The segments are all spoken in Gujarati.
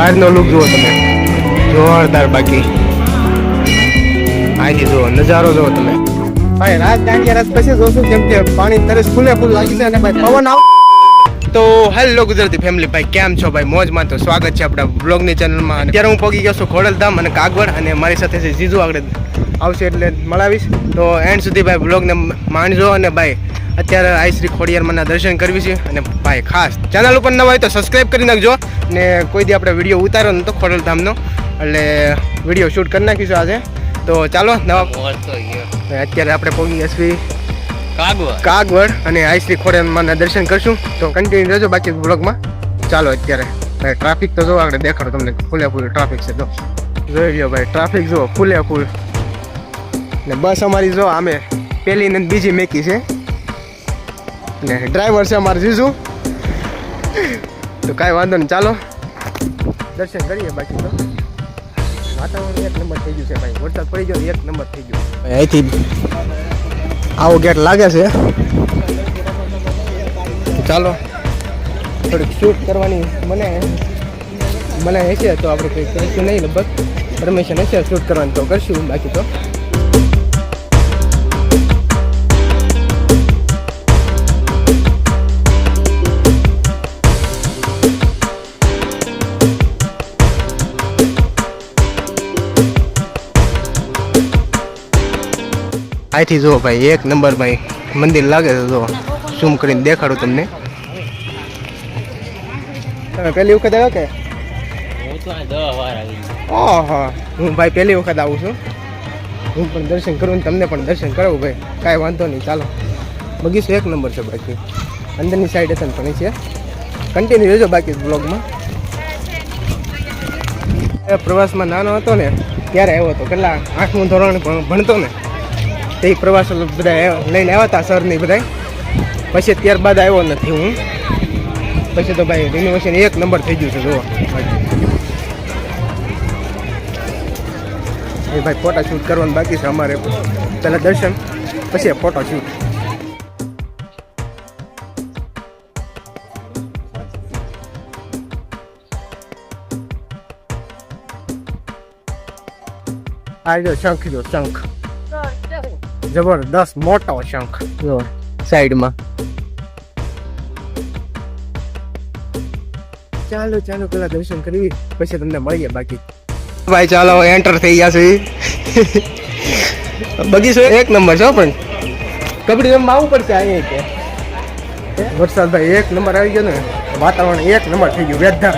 બહારનો લુક જુઓ તમે, જોરદાર. બાકી અહીંથી જુઓ નજારો જુઓ તમે ભાઈ. રાત દાંડિયા રાત પછી જોશું કેમ કે પાણી તરસ ફૂલે ફૂલ લાગી છે અને ભાઈ પવન આવ. તો હેલો ગુજરાતી ફેમિલી, ભાઈ કેમ છો ભાઈ? મોજમાં. તો સ્વાગત છે આપણા બ્લોગની ચેનલમાં. અત્યારે હું પહોંચી ગયો છું ખોડલધામ અને કાગવડ, અને મારી સાથે છે જીજુ. આગળ આવશે એટલે મળાવીશ. તો એન્ડ સુધી ભાઈ બ્લોગને માણજો. અને ભાઈ અત્યારે આઈ શ્રી ખોડિયારમાંના દર્શન કરવી છે. અને ભાઈ ખાસ ચેનલ ઉપર નવા હોય તો સબસ્ક્રાઈબ કરી નાખજો. ને કોઈ દી આપણે વિડીયો ઉતાર્યો નતો ખોડલધામનો, એટલે વિડીયો શૂટ કરી નાખીશું આજે. તો ચાલો નવા અત્યારે આપણે પહોંચી ગયા છીએ કાગવડ અને આઈ શ્રી ખોડિયારમાંના દર્શન કરશું. તો કન્ટિન્યુ રહેજો બાકી બ્લોગમાં. ચાલો અત્યારે ભાઈ ટ્રાફિક તો જો આગળ દેખાડો તમને, ફૂલે ફૂલ ટ્રાફિક છે. તો જોઈ લો ભાઈ ટ્રાફિક જુઓ ફૂલે ફૂલ. ને બસ અમારી જો આમે પહેલી ને બીજી મેકી છે, ને ડ્રાઈવર છે અમારે જીજુ. તો કાંઈ વાંધો નહીં, ચાલો દર્શન કરીએ. બાકી તો વાતાવરણ એક નંબર થઈ ગયું છે ભાઈ. વરસાદ પડી ગયો એક નંબર થઈ ગયું. અહીંથી આવો ગેટ લાગે છે. ચાલો થોડીક શૂટ કરવાની મને હશે તો આપણે કંઈ કરીશું નહીં. લગભગ પરમિશન હશે શૂટ કરવાની તો કરશું. બાકી તો અહીંથી જુઓ ભાઈ એક નંબર ભાઈ મંદિર લાગે છે. જો ઝૂમ કરીને દેખાડું તમને. તમે પહેલી વખત આવ્યો કે? ઓહો, હું ભાઈ પહેલી વખત આવું છું. હું પણ દર્શન કરું ને તમને પણ દર્શન કરાવું ભાઈ. કાંઈ વાંધો નહીં, ચાલો. બગીચો એક નંબર છે બાકી અંદરની સાઈડ હશે પણ છે. કન્ટિન્યુ રહેજો બાકી બ્લોગમાં. પ્રવાસમાં નાનો હતો ને ત્યારે આવ્યો હતો, કેટલા 8મું ધોરણ ભણતો ને તે પ્રવાસ બધા લઈને આવ્યા હતા સરની બધા. પછી ત્યારબાદ આવ્યો નથી હું. પછી તો ભાઈ રિનોવેશન એક નંબર થઈ ગયું છે. જુઓ એ ભાઈ ફોટા શૂટ કરવાનું બાકી છે અમારે. પહેલાં દર્શન પછી ફોટો શૂટ. આ જો શંખ, જો શંખ જબરદસ્ત મોટો શંખ જો સાઈડમાં. ચાલો ચાલો પેલા દર્શન કરવી પછી તમને મળીએ. બાકી ભાઈ ચાલો એન્ટર થઈ ગયા છે. બગીચો એક નંબર છે પણ કબડ્ડી રમવા આવવું પડશે અહીંયા કે. વરસાદ ભાઈ એક નંબર આવી ગયો ને, વાતાવરણ એક નંબર થઈ ગયું વેધર.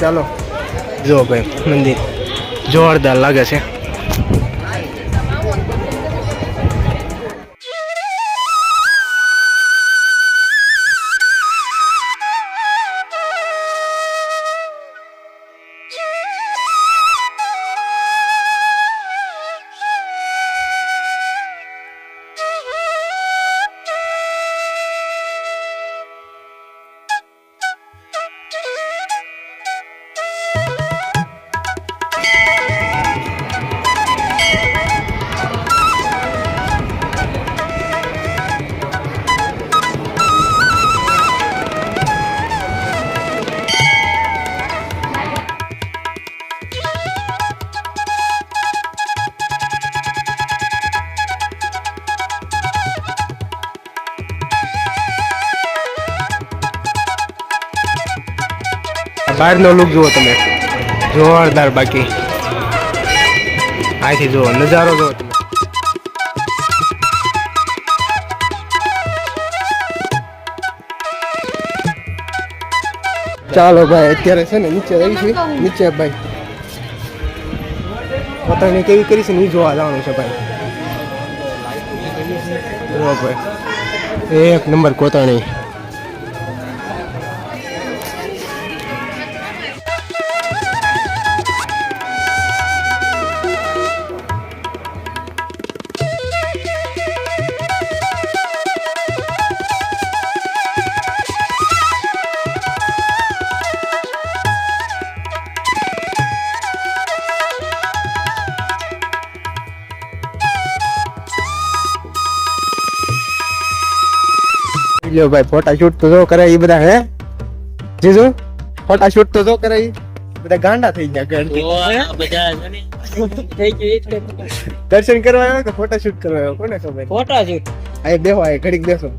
ચાલો જો ભાઈ મંદિર જોરદાર લાગે છે. બહારનો લુક જુઓ તમે, જોરદાર. બાકી અહીંથી જુઓ નજારો જુઓ તમે. ચાલો ભાઈ અત્યારે છે ને નીચે રહી છે. નીચે ભાઈ પોતાની કેવી કરી છે ને એ જોવા જવાનું છે ભાઈ. જુઓ ભાઈ એક નંબર કોતાણી. લ્યો ભાઈ ફોટા શૂટ તો જો કરે એ બધા. હે જીજુ ફોટા શૂટ તો જો કરાઈ બધા ગાંડા થઈ ગયા ઘરથી. દર્શન કરવા આવ્યો કે ફોટા શૂટ કરવા આવ્યો કોને ખબર. ફોટા શૂટ આ બેહો આ ઘડીક બેસો.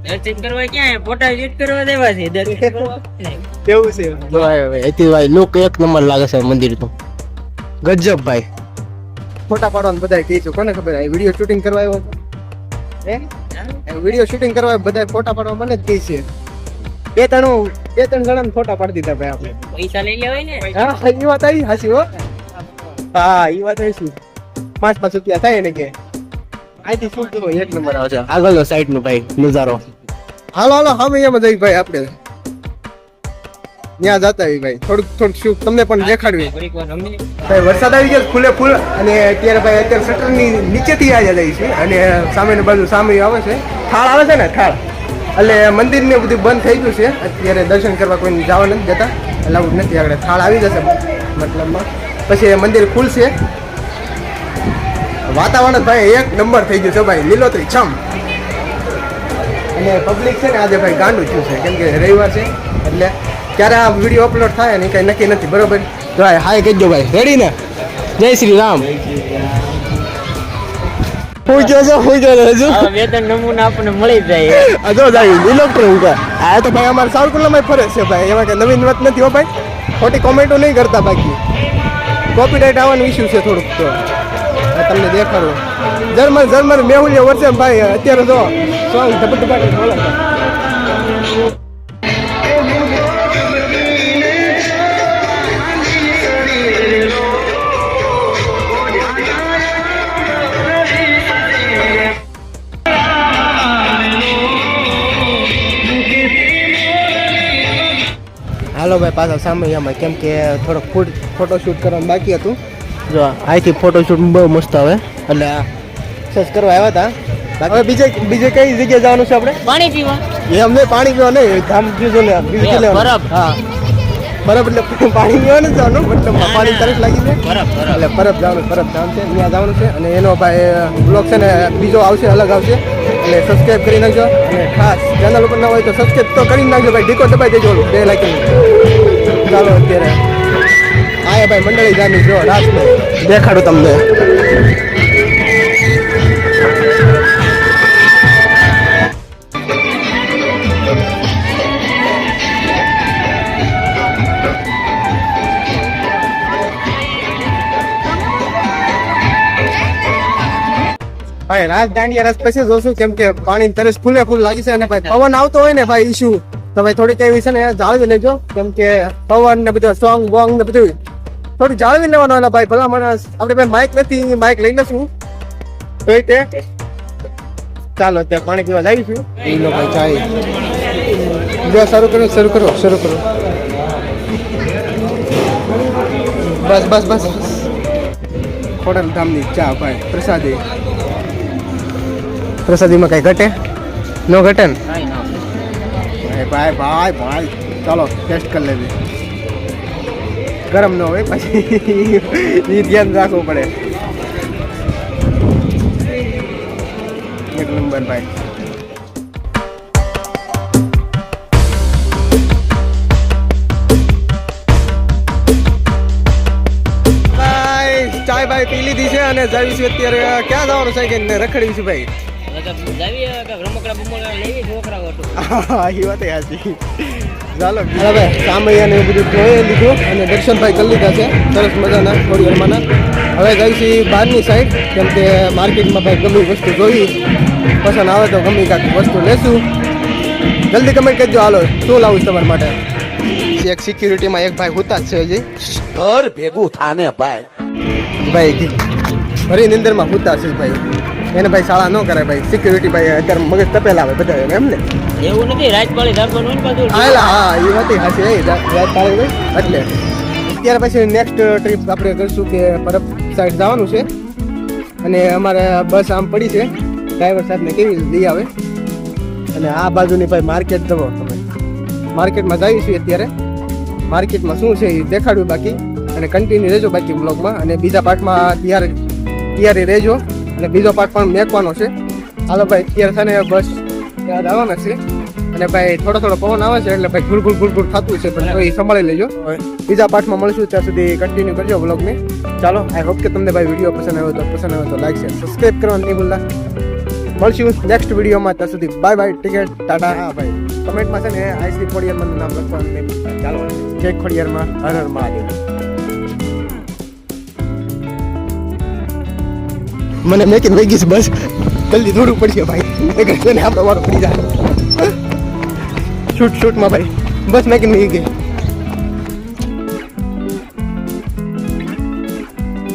દર્શન કરવા ક્યાં ફોટા શૂટ કરવા દેવા છે દર્શન કરવા કેવું છે જો ભાઈ ભાઈ લુક એક નંબર લાગે છે મંદિર તો ગજબ ભાઈ. ફોટા પાડવાનું બધા કહે છે કોને ખબર. આ વિડિયો શૂટિંગ કરવા આવ્યો હે વિડિયો શૂટિંગ કરવા બધા ફોટા પાડવા મને જ કહે છે. બે ત્રણ જણા ફોટા પાડી દીધા ભાઈ આપણે. પૈસા લઈ લેવાય ને. હા એ વાત આવી હાચી હો. હા એ વાત આવી શું 5 રૂપિયા થાય ને કે આથી શું તો એક નંબર આવે છે. આગળનો સાઈડ નો ભાઈ નજારો. હાલો હવે એમ જઈ ભાઈ આપણે ત્યાં જતા આવી ભાઈ થોડુંક શું તમને પણ દેખાડવી. ભાઈ વરસાદ આવી ગયો ફૂલે ફૂલ અને અત્યારે ભાઈ અત્યારે શટર ની નીચેથી આવી જાય છે અને સામેની બાજુ સામે આવે છે થાળ આવે છે ને થાળ એટલે મંદિર ને બધું બંધ થઈ ગયું છે અત્યારે દર્શન કરવા કોઈ જવા નથી જતા અલાઉડ નથી. આગળ થાળ આવી જશે મતલબમાં પછી મંદિર ખુલશે. વાતાવરણ ભાઈ એક નંબર થઈ ગયું છે ભાઈ લીલોતરી છમ અને પબ્લિક છે ને આજે ભાઈ ગાંડું થયું છે કેમ કે રવિવાર છે એટલે ક્યારે આ વિડીયો અપલોડ થાય ને કઈ નક્કી નથી બરોબર. તો હાય કહેજો ભાઈ રેડી ને. જય શ્રી રામ. હું જો હજુ વેતન નમૂના આપણને મળી જાય. જો જાય ઇલેક્ટ્રોન ઉપર આ તો ભાઈ અમારે સાવરકુંડલામાં ફરે છે ભાઈ એમાં કઈ નવીન વાત નથી હો ભાઈ. ખોટી કોમેન્ટો નહીં કરતા બાકી કોપીરાઇટ આવવાનું ઇસ્યુ છે થોડુંક તો તમને દેખાડું. જર્મન મેહુલિયા વર્ષે ભાઈ અત્યારે જો સોંગ ધબધબાટી બોલે. હાલો ભાઈ પાછા સામે આમાં કેમ કે થોડોક ફોટોશૂટ કરવાનું બાકી હતું. જો અહીંથી ફોટોશૂટ બહુ મસ્ત આવે એટલે સર્ચ કરવા આવ્યા હતા. હવે બીજે કઈ જગ્યાએ જવાનું છે આપણે. પાણી પીવા એ અમને પાણી પીવા નહીં ધામ બીજું બરફ. હા બરફ એટલે પાણી પીવા નથી જવાનું મતલબ પાણી તરસ લાગી છે એટલે બરફ જવાનું છે ત્યાં જવાનું છે. અને એનો ભાઈ બ્લોગ છે ને બીજો આવશે અલગ આવશે એટલે સબસ્ક્રાઈબ કરી નાખજો અને ખાસ ચેનલ ઉપર ના હોય તો સબસ્ક્રાઈબ તો કરી નાખજો ભાઈ. ડીકો દબાઈ દેજો 2 લાઈક. ચાલો અત્યારે આયા ભાઈ મંડળી જામી જો રાત દેખાડું તમને. ભાઈ રાત દાંડિયા રસ પછી જોશું કેમ કે પાણી તરસ ફૂલે ફૂલ લાગી છે અને ભાઈ પવન આવતો હોય ને ભાઈ ઇશ્યુ તો ભાઈ થોડીક એવી છે ને જાળવી લેજો કેમ કે પવન ને બધું સોંગ બોંગ ને બધું થોડું જાળવી લેવાનું એટલે ભાઈ ભલા માણસ આપણે ભાઈ માઇક નથી માઇક લઈ લઈશું તો તે ચાલો ત્યાં પાણી પીવા લાવીશું એ લોકો ચાય જો શરૂ કરો બસ ખોડલ ધામની ચા ભાઈ પ્રસાદીમાં કઈ ઘટે નો ઘટે ને ભાઈ ચાલો ટેસ્ટ કરી લેવી. ગરમ ન હોય પછી એ ધ્યાન રાખવું પડે. એક નંબર ભાઈ. ચાય ભાઈ પી લીધી છે અને જાવીશું અત્યારે ક્યાં જવાનું છે કે રખડીશું ભાઈ. ચાલો ભાઈ સામૈયા ને બધું જોઈ લીધું અને દર્શનભાઈ કરી લીધા છે સરસ મજાના થોડી વારમાં. હવે જઈશું બહારની સાઈડ કેમ કે માર્કેટમાં ભાઈ ગમે વસ્તુ જોઈ પસંદ આવે તો ગમે કાંઈક વસ્તુ લેશું. જલ્દી કમેન્ટ કરજો હાલો શું લાવું તમારા માટે. એક સિક્યુરિટીમાં એક ભાઈ હોતા જ છે હજી ઘર ભેગું થાને ભાઈ ફરી નિંદરમાં હોતા છે ભાઈ એને ભાઈ શાળા ન કરાય ભાઈ. સિક્યુરિટી ભાઈ અત્યારે મગજ તપેલા આવે બધા એમ ને એવું નથી રાજપાળી ધારવાનું બધું. હા એ વાત હાચી રાજપાળી એટલે અત્યારે પછી નેક્સ્ટ ટ્રીપ આપણે કરશું કે પરબ સાઈડ જવાનું છે અને અમારે બસ આમ પડી છે ડ્રાઈવર સાહેબને કેવી લઈ આવે અને આ બાજુની ભાઈ માર્કેટ જવો તમે માર્કેટમાં જઈશું અત્યારે. માર્કેટમાં શું છે એ દેખાડ્યું બાકી અને કન્ટિન્યુ રહેજો બાકી બ્લોગમાં અને બીજા પાર્ટમાં તૈયારી રહેજો અને બીજો પાર્ટ પણ મેકવાનો છે. હાલો ભાઈ અત્યારે છે ને બસ ત્યાં આવવાના છે અને ભાઈ થોડો પવન આવે છે એટલે ભાઈ ગુલ થતું છે પણ એ સંભાળી લેજો બીજા પાર્ટમાં મળશું ત્યાં સુધી કન્ટિન્યુ કરજો વ્લોગને ચાલો આઈ હોપ કે તમને ભાઈ વિડીયો પસંદ આવ્યો તો લાઈક શેર સબસ્ક્રાઇબ કરવાનું નહીં ભૂલતા મળશું નેક્સ્ટ વિડીયોમાં ત્યાં સુધી બાય ટિકિટ ટાટા હા ભાઈ કમેન્ટમાં છે ને આઈસી ખોડિયારમાં નામ લખવાનું નહીં ભૂલતા ચાલો જય ખોડિયારમાં હર હર મહાદેવ મને મેકિંગ વહી ગઈ છે બસ જલ્દી દોડવું પડશે ભાઈ આપણે વારો પડી જાય શૂટમાં ભાઈ બસ મેકિંગ વહી ગઈ